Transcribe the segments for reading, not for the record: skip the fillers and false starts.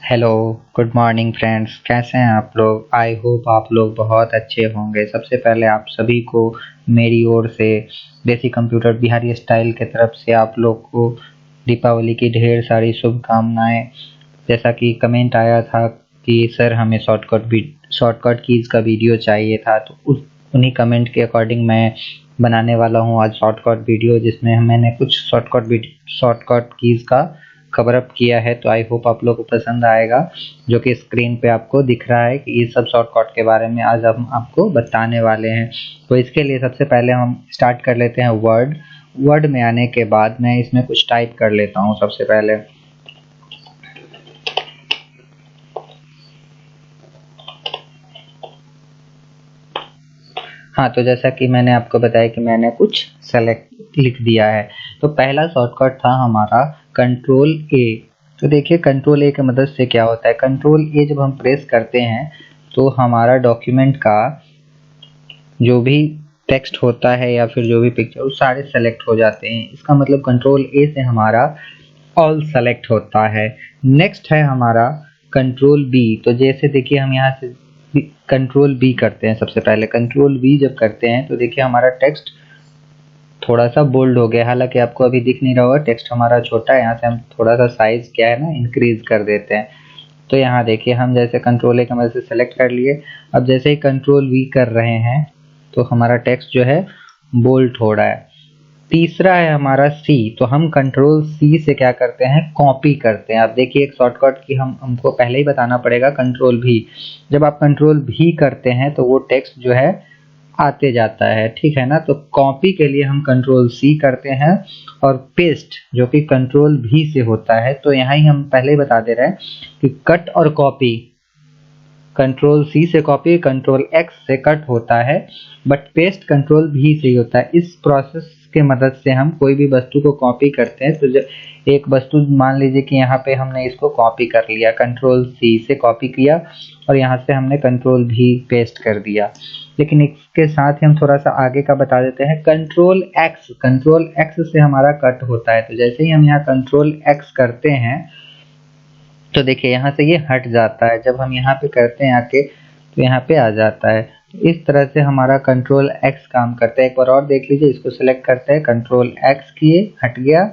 Hello, good morning friends. कैसे हैं आप लोग? आई होप आप लोग बहुत अच्छे होंगे। सबसे पहले आप सभी को मेरी ओर से देसी कंप्यूटर बिहारी स्टाइल की तरफ से आप लोग को दीपावली की ढेर सारी शुभकामनाएं। जैसा कि कमेंट आया था कि सर हमें शॉर्टकट कीज़ का वीडियो चाहिए था, तो उन्हीं कमेंट के अकॉर्डिंग मैं बनाने वाला हूं आज शॉर्टकट वीडियो, जिसमें मैंने कुछ शॉर्टकट कीज़ का कवर अप किया है। तो आई होप आप लोगों को पसंद आएगा। जो कि स्क्रीन पे आपको दिख रहा है कि ये सब शॉर्टकट के बारे में आज हम आपको बताने वाले हैं। तो इसके लिए सबसे पहले हम स्टार्ट कर लेते हैं वर्ड में आने के बाद मैं इसमें कुछ टाइप कर लेता हूँ सबसे पहले। हाँ, तो जैसा कि मैंने आपको बताया कि मैंने कुछ सेलेक्ट लिख दिया है। तो पहला शॉर्टकट था हमारा कंट्रोल ए। तो देखिए कंट्रोल ए की मदद से क्या होता है, कंट्रोल ए जब हम प्रेस करते हैं तो हमारा डॉक्यूमेंट का जो भी टेक्स्ट होता है या फिर जो भी पिक्चर वो सारे सेलेक्ट हो जाते हैं। इसका मतलब कंट्रोल ए से हमारा ऑल सेलेक्ट होता है। नेक्स्ट है हमारा कंट्रोल बी। तो जैसे देखिए हम यहाँ से कंट्रोल बी करते हैं। सबसे पहले कंट्रोल बी जब करते हैं तो देखिए हमारा टेक्स्ट थोड़ा सा बोल्ड हो गया। हालांकि आपको अभी दिख नहीं रहा होगा, टेक्स्ट हमारा छोटा है। यहाँ से हम थोड़ा सा साइज क्या है ना इंक्रीज कर देते हैं। तो यहाँ देखिए हम जैसे कंट्रोल ए की मदद से सेलेक्ट कर लिए। अब जैसे ही कंट्रोल वी कर रहे हैं तो हमारा टेक्स्ट जो है बोल्ड हो रहा है। तीसरा है हमारा सी। तो हम कंट्रोल सी से क्या करते हैं, कॉपी करते हैं। आप देखिए एक शॉर्टकट की हमको पहले ही बताना पड़ेगा कंट्रोल भी। जब आप कंट्रोल भी करते हैं तो वो टेक्स्ट जो है आते जाता है, ठीक है ना। तो कॉपी के लिए हम कंट्रोल सी करते हैं और पेस्ट जो कि कंट्रोल भी से होता है। तो यहाँ ही हम पहले ही बता दे रहे हैं कि कट और कॉपी, कंट्रोल सी से कॉपी कंट्रोल एक्स से कट होता है, बट पेस्ट कंट्रोल भी से ही होता है। इस प्रोसेस के मदद से हम कोई भी वस्तु को कॉपी करते हैं। तो जब एक वस्तु मान लीजिए कि यहाँ पे हमने इसको कॉपी कर लिया, कंट्रोल सी से कॉपी किया और यहाँ से हमने कंट्रोल भी पेस्ट कर दिया। लेकिन इसके साथ ही हम थोड़ा सा आगे का बता देते हैं। कंट्रोल एक्स से हमारा कट होता है। तो जैसे ही हम यहाँ कंट्रोल एक्स करते हैं तो देखिए यहाँ से ये हट जाता है। जब हम यहाँ पे करते हैं आके तो यहाँ पे आ जाता है। तो इस तरह से हमारा कंट्रोल एक्स काम करता है। एक बार और देख लीजिए, इसको सिलेक्ट करते हैं, कंट्रोल एक्स किए हट गया,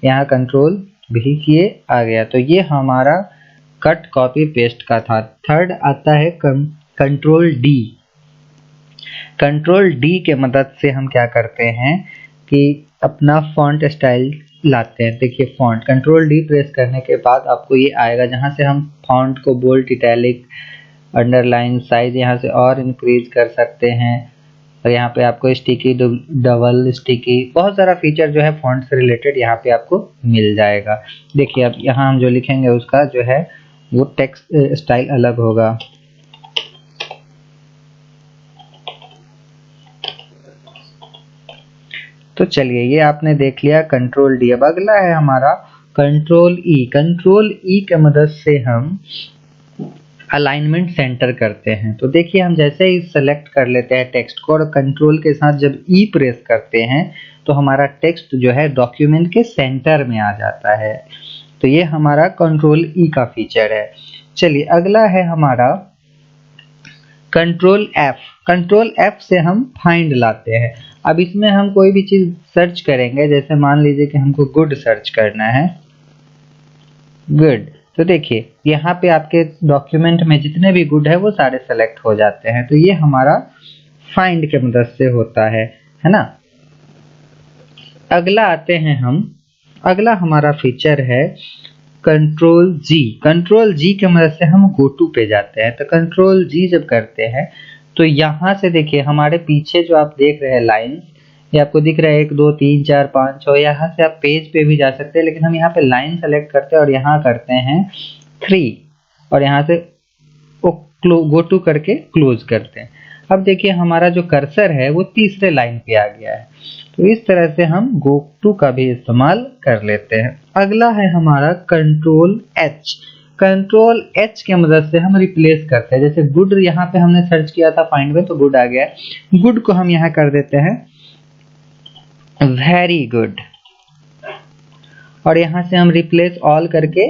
यहाँ कंट्रोल भी किए आ गया। तो ये हमारा कट कॉपी पेस्ट का था। थर्ड आता है कंट्रोल डी। कंट्रोल डी के मदद से हम क्या करते हैं कि अपना फॉन्ट स्टाइल लाते हैं। देखिए फॉन्ट, कंट्रोल डी प्रेस करने के बाद आपको ये आएगा जहाँ से हम फॉन्ट को बोल्ड, इटैलिक, अंडरलाइन, साइज यहाँ से और इंक्रीज कर सकते हैं। और यहाँ पे आपको स्टिकी, डबल स्टिकी, बहुत सारा फीचर जो है फॉन्ट से रिलेटेड यहाँ पे आपको मिल जाएगा। देखिए अब यहाँ हम जो लिखेंगे उसका जो है वो टेक्स्ट स्टाइल अलग होगा। तो चलिए ये आपने देख लिया कंट्रोल डी। अब अगला है हमारा कंट्रोल ई। कंट्रोल ई के मदद से हम अलाइनमेंट सेंटर करते हैं। तो देखिए हम जैसे ही सेलेक्ट कर लेते हैं टेक्स्ट को और कंट्रोल के साथ जब ई प्रेस करते हैं तो हमारा टेक्स्ट जो है डॉक्यूमेंट के सेंटर में आ जाता है। तो ये हमारा कंट्रोल ई का फीचर है। चलिए अगला है हमारा कंट्रोल एफ। कंट्रोल एफ से हम फाइंड लाते हैं। अब इसमें हम कोई भी चीज सर्च करेंगे, जैसे मान लीजिए कि हमको गुड सर्च करना है, गुड। तो देखिए यहाँ पे आपके डॉक्यूमेंट में जितने भी गुड है वो सारे सेलेक्ट हो जाते हैं। तो ये हमारा फाइंड के मदद से होता है ना। अगला आते हैं हम, अगला हमारा फीचर है कंट्रोल जी। कंट्रोल जी की मदद से हम गो टू पे जाते हैं। तो कंट्रोल जी जब करते हैं तो यहाँ से देखिए हमारे पीछे जो आप देख रहे हैं लाइन्स, ये आपको दिख रहा है 1 2 3 4 5 6। यहाँ से आप पेज पे भी जा सकते हैं, लेकिन हम यहाँ पे लाइन सेलेक्ट करते हैं और यहाँ करते हैं 3 और यहाँ से गो टू करके क्लोज करते हैं। अब देखिए हमारा जो कर्सर है वो तीसरे लाइन पे आ गया है। तो इस तरह से हम गो टू का भी इस्तेमाल कर लेते हैं। अगला है हमारा कंट्रोल एच। कंट्रोल एच की मदद से हम रिप्लेस करते हैं। जैसे गुड यहाँ पे हमने सर्च किया था फाइंड में तो गुड आ गया है, गुड को हम यहाँ कर देते हैं वेरी गुड और यहाँ से हम रिप्लेस ऑल करके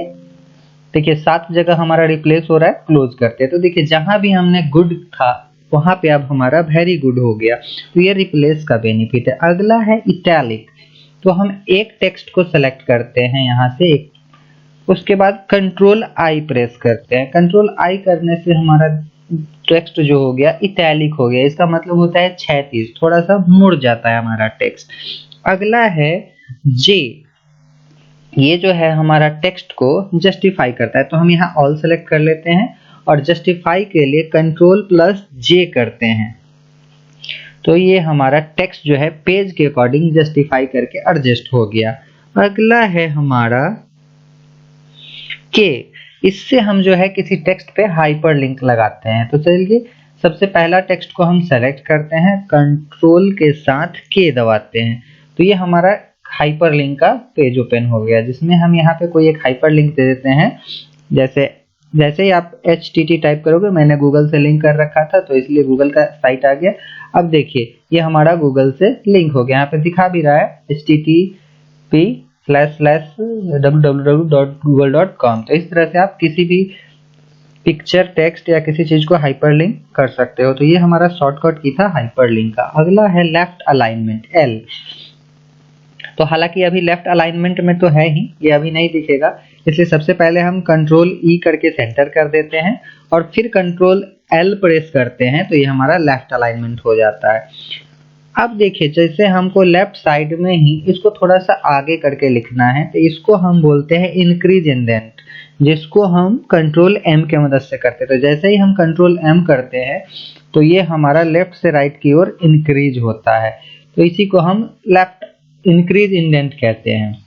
देखिए 7 जगह हमारा रिप्लेस हो रहा है, क्लोज करते हैं। तो देखिए जहां भी हमने गुड था वहां पे अब हमारा वेरी गुड हो गया, तो ये रिप्लेस का बेनिफिट है। अगला है इटैलिक। तो हम एक टेक्स्ट को सेलेक्ट करते हैं यहाँ से एक, उसके बाद कंट्रोल आई प्रेस करते हैं। कंट्रोल आई करने से हमारा टेक्स्ट जो हो गया इटैलिक हो गया। इसका मतलब होता है क्षैतिज, थोड़ा सा मुड़ जाता है हमारा टेक्स्ट। अगला है जे। ये जो है हमारा टेक्स्ट को जस्टिफाई करता है। तो हम यहाँ ऑल सेलेक्ट कर लेते हैं और जस्टिफाई के लिए कंट्रोल प्लस जे करते हैं। तो ये हमारा टेक्स्ट जो है पेज के अकॉर्डिंग जस्टिफाई करके एडजस्ट हो गया। अगला है हमारा के। इससे हम जो है किसी टेक्स्ट पे हाइपरलिंक लगाते हैं। तो चलिए सबसे पहला टेक्स्ट को हम सेलेक्ट करते हैं, कंट्रोल के साथ के दबाते हैं, तो ये हमारा हाइपरलिंक का पेज ओपन हो गया, जिसमें हम यहाँ पे कोई एक हाइपरलिंक दे देते हैं। जैसे ही आप HTT टाइप करोगे, मैंने गूगल से लिंक कर रखा था तो इसलिए गूगल का साइट आ गया। अब देखिए ये हमारा गूगल से लिंक हो गया, यहाँ पे दिखा भी रहा है http://www.google.com। तो इस तरह से आप किसी भी पिक्चर, टेक्स्ट या किसी चीज को हाइपरलिंक कर सकते हो। तो ये हमारा शॉर्टकट की था हाइपरलिंक का। अगला है लेफ्ट अलाइनमेंट L। तो हालांकि अभी लेफ्ट अलाइनमेंट में तो है ही, ये अभी नहीं दिखेगा, इसलिए सबसे पहले हम कंट्रोल E करके सेंटर कर देते हैं और फिर कंट्रोल L प्रेस करते हैं, तो ये हमारा लेफ्ट अलाइनमेंट हो जाता है। अब देखिए जैसे हमको लेफ्ट साइड में ही इसको थोड़ा सा आगे करके लिखना है, तो इसको हम बोलते हैं इंक्रीज इंडेंट, जिसको हम कंट्रोल M के मदद से करते हैं। तो जैसे ही हम कंट्रोल M करते हैं तो ये हमारा लेफ्ट से राइट की ओर इंक्रीज होता है। तो इसी को हम लेफ्ट इंक्रीज इंडेंट कहते हैं,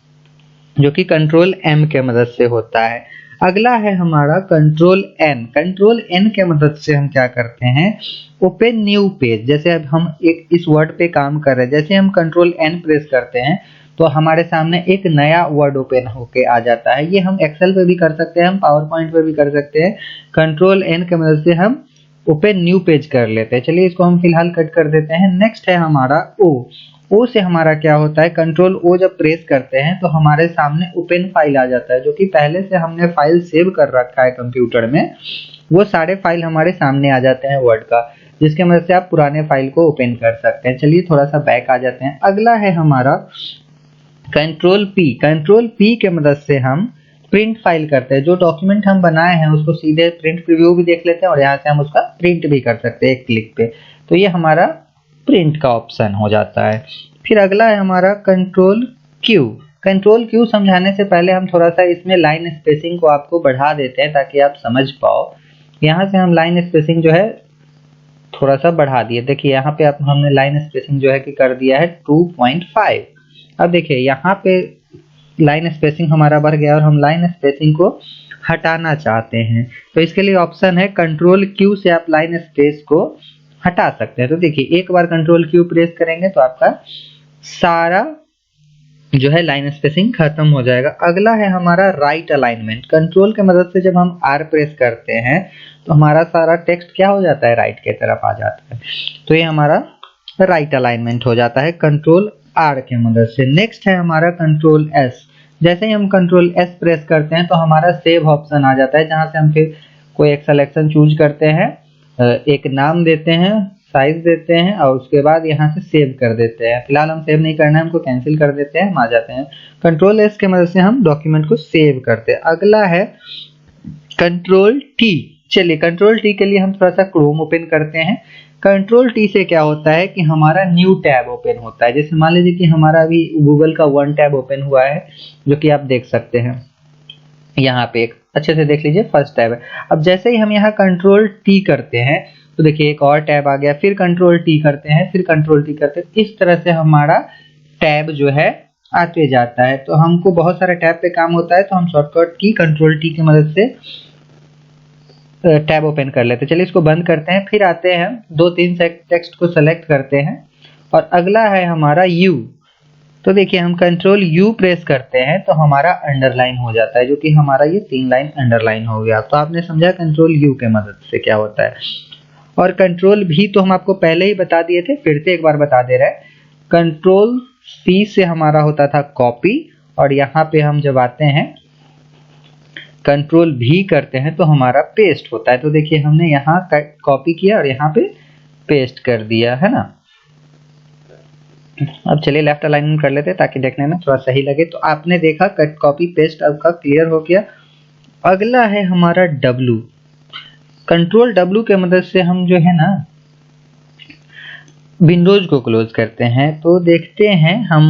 जो कि कंट्रोल M के मदद से होता है। अगला है हमारा कंट्रोल N। कंट्रोल N के मदद से हम क्या करते हैं, ओपन न्यू पेज। जैसे अब हम एक इस वर्ड पे काम कर रहे हैं, जैसे हम कंट्रोल N प्रेस करते हैं तो हमारे सामने एक नया वर्ड ओपन होके आ जाता है। ये हम एक्सेल पे भी कर सकते हैं, हम पावर पॉइंट पे भी कर सकते हैं। कंट्रोल N के मदद से हम ओपन न्यू पेज कर लेते हैं। चलिए इसको हम फिलहाल कट कर देते हैं। नेक्स्ट है हमारा O से हमारा क्या होता है, कंट्रोल O जब प्रेस करते हैं तो हमारे सामने ओपन फाइल आ जाता है, जो कि पहले से हमने फाइल सेव कर रखा है कंप्यूटर में। वो सारे फाइल हमारे सामने आ जाते हैं वर्ड का, जिसके मदद से आप पुराने फाइल को ओपन कर सकते हैं। चलिए थोड़ा सा बैक आ जाते हैं। अगला है हमारा कंट्रोल P। कंट्रोल P के मदद से हम प्रिंट फाइल करते हैं। जो डॉक्यूमेंट हम बनाए हैं उसको सीधे प्रिंट प्रीव्यू भी देख लेते हैं और यहाँ से हम उसका प्रिंट भी कर सकते हैं एक क्लिक पे। तो ये हमारा प्रिंट का ऑप्शन हो जाता है। फिर अगला है हमारा कंट्रोल Q। कंट्रोल Q समझाने से पहले हम थोड़ा सा इसमें लाइन स्पेसिंग को आपको बढ़ा देते हैं ताकि आप समझ पाओ। यहाँ से हम लाइन स्पेसिंग जो है थोड़ा सा बढ़ा दिए। देखिए यहाँ पे आप हमने लाइन स्पेसिंग जो है कि कर दिया है 2.5। अब देखिए यहाँ पे लाइन स्पेसिंग हमारा बढ़ गया और हम लाइन स्पेसिंग को हटाना चाहते हैं। तो इसके लिए ऑप्शन है कंट्रोल Q से आप लाइन स्पेस को हटा सकते हैं। तो देखिए एक बार कंट्रोल Q प्रेस करेंगे तो आपका सारा जो है लाइन स्पेसिंग खत्म हो जाएगा। अगला है हमारा राइट अलाइनमेंट। कंट्रोल के मदद से जब हम R प्रेस करते हैं तो हमारा सारा टेक्स्ट क्या हो जाता है, राइट की तरफ आ जाता है। तो ये हमारा राइट अलाइनमेंट हो जाता है कंट्रोल R के मदद से। नेक्स्ट है हमारा कंट्रोल S। जैसे ही हम कंट्रोल S प्रेस करते हैं तो हमारा सेव ऑप्शन आ जाता है, जहां से हम फिर कोई एक सिलेक्शन चूज करते हैं, एक नाम देते हैं, साइज देते हैं और उसके बाद यहाँ से सेव कर देते हैं। फिलहाल हम सेव नहीं करना है, हमको कैंसिल कर देते हैं, हम आ जाते हैं। कंट्रोल S के मदद से हम डॉक्यूमेंट को सेव करते हैं। अगला है कंट्रोल T। चलिए कंट्रोल T के लिए हम थोड़ा सा क्रोम ओपन करते हैं। कंट्रोल T से क्या होता है कि हमारा न्यू टैब ओपन होता है। जैसे मान लीजिए कि हमारा अभी गूगल का 1 टैब ओपन हुआ है, जो कि आप देख सकते हैं यहाँ पे, एक अच्छे से देख लीजिए फर्स्ट टैब है। अब जैसे ही हम यहाँ कंट्रोल T करते हैं तो देखिए एक और टैब आ गया, फिर कंट्रोल T करते हैं, फिर कंट्रोल T करते हैं। इस तरह से हमारा टैब जो है आते जाता है। तो हमको बहुत सारे टैब पे काम होता है, तो हम शॉर्टकट की कंट्रोल T की मदद से टैब ओपन कर लेते हैं। चलिए इसको बंद करते हैं, फिर आते हैं 2-3 टेक्स्ट को सेलेक्ट करते हैं और अगला है हमारा U। तो देखिए हम कंट्रोल U प्रेस करते हैं तो हमारा अंडरलाइन हो जाता है, जो कि हमारा ये 3 लाइन अंडरलाइन हो गया। तो आपने समझा कंट्रोल U के मदद से क्या होता है। और कंट्रोल V तो हम आपको पहले ही बता दिए थे, फिर से एक बार बता दे रहे हैं। कंट्रोल C से हमारा होता था कॉपी, और यहाँ पे हम जब आते हैं कंट्रोल भी करते हैं तो हमारा पेस्ट होता है। तो देखिए हमने यहाँ कॉपी किया और यहाँ पे पेस्ट कर दिया है ना। अब चलिए लेफ्ट अलाइनमेंट कर लेते हैं ताकि देखने में थोड़ा सही लगे। तो आपने देखा कट कॉपी पेस्ट आपका क्लियर हो गया। अगला है हमारा W। कंट्रोल W के मदद से हम जो है ना विंडोज को क्लोज करते हैं। तो देखते हैं हम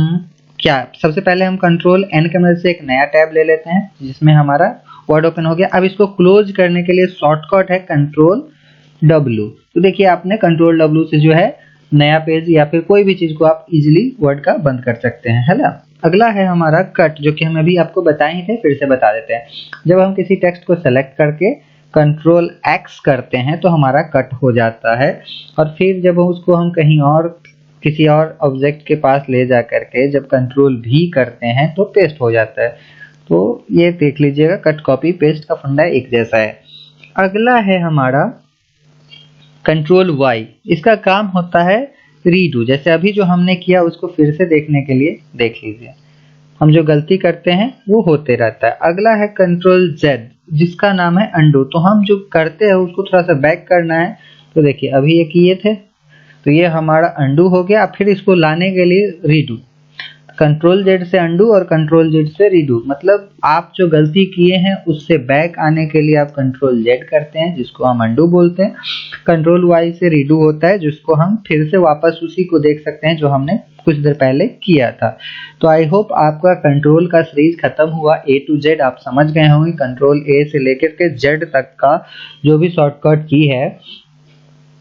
क्या, सबसे पहले हम कंट्रोल N के मदद से एक नया टैब ले लेते हैं जिसमें हमारा वर्ड ओपन हो गया। अब इसको क्लोज करने के लिए शॉर्टकट है कंट्रोल W। तो देखिए आपने कंट्रोल W से जो है नया पेज या फिर कोई भी चीज को आप इजीली वर्ड का बंद कर सकते हैं, है ना। अगला है हमारा कट, जो कि हम अभी आपको बताए ही थे, फिर से बता देते हैं। जब हम किसी टेक्स्ट को सेलेक्ट करके कंट्रोल X करते हैं तो हमारा कट हो जाता है, और फिर जब उसको हम कहीं और किसी और ऑब्जेक्ट के पास ले जा करके जब कंट्रोल V करते हैं तो पेस्ट हो जाता है। तो ये देख लीजिएगा कट कॉपी पेस्ट का फंडा एक जैसा है। अगला है हमारा कंट्रोल Y। इसका काम होता है रीडू। जैसे अभी जो हमने किया उसको फिर से देखने के लिए देख लीजिए, हम जो गलती करते हैं वो होते रहता है। अगला है कंट्रोल Z जिसका नाम है अंडू। तो हम जो करते हैं उसको थोड़ा सा बैक करना है। तो देखिए अभी ये किए थे तो ये हमारा अंडू हो गया। फिर इसको लाने के लिए रीडू। कंट्रोल Z से अंडू और कंट्रोल Z से रीडू, मतलब आप जो गलती किए हैं उससे बैक आने के लिए आप कंट्रोल Z करते हैं जिसको हम अंडू बोलते हैं। कंट्रोल Y से रीडू होता है जिसको हम फिर से वापस उसी को देख सकते हैं जो हमने कुछ देर पहले किया था। तो आई होप आपका कंट्रोल का सीरीज खत्म हुआ। A to Z आप समझ गए होंगे। कंट्रोल A से लेकर के Z तक का जो भी शॉर्टकट की है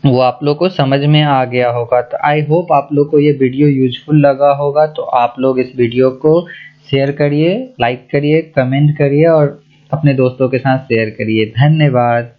वो आप लोग को समझ में आ गया होगा। तो आई होप आप लोग को ये वीडियो यूजफुल लगा होगा। तो आप लोग इस वीडियो को शेयर करिए, लाइक करिए, कमेंट करिए और अपने दोस्तों के साथ शेयर करिए। धन्यवाद।